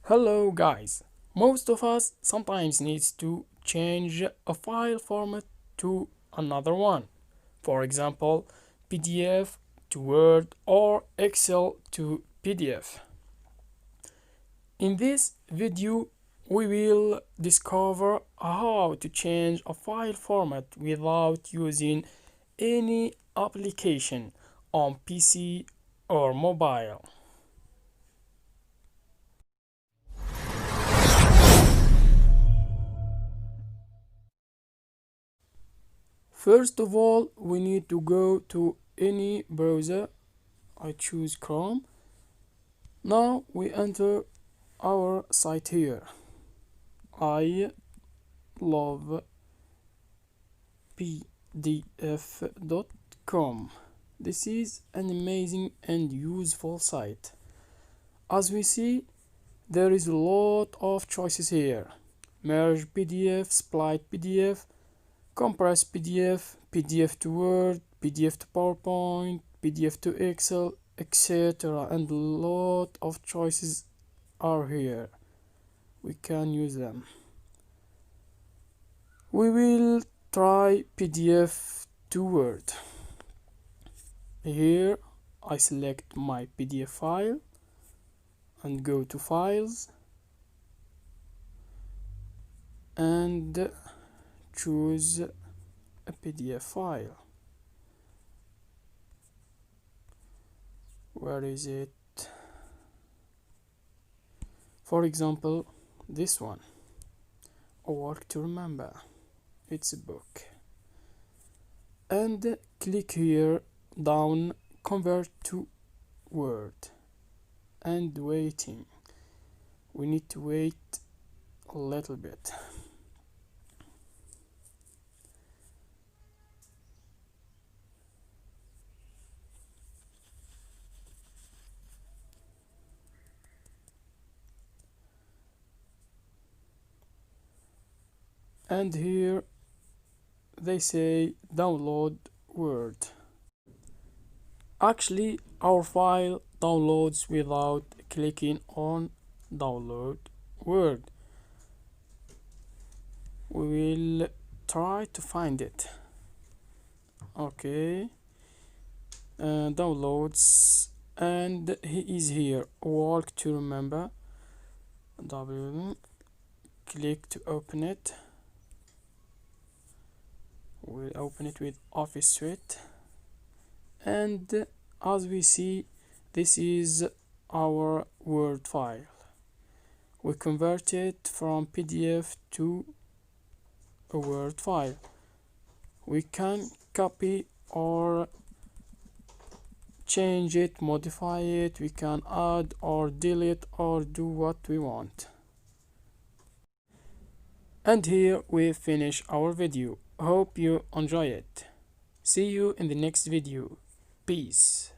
Hello guys, most of us sometimes needs to change a file format to another one. For example, PDF to Word or Excel to PDF. In this video, we will discover how to change a file format without using any application on PC or mobile. First of all, we need to go to any browser. I choose Chrome. Now we enter our site here. I love pdf.com. This is an amazing and useful site. As we see, there is a lot of choices here. Merge PDF, split PDF, compress PDF, PDF to Word, PDF to PowerPoint, PDF to Excel, etc. And a lot of choices are here. We can use them. We will try PDF to Word. Here I select my PDF file and go to Files and choose a PDF file. Where is it? For example, this one, A Work to Remember. It's a book. And click here down, Convert to Word, and waiting. We need to wait a little bit. And here they say download Word. Actually, our file downloads without clicking on download Word. We will try to find it. Okay, downloads, and he is here. Work to Remember. Click to open it. We'll open it with Office Suite, and as we see, this is our Word file. We convert it from PDF to a Word file. We can copy or change it, modify it, we can add or delete or do what we want. And here we finish our video. Hope you enjoy it. See you in the next video. Peace.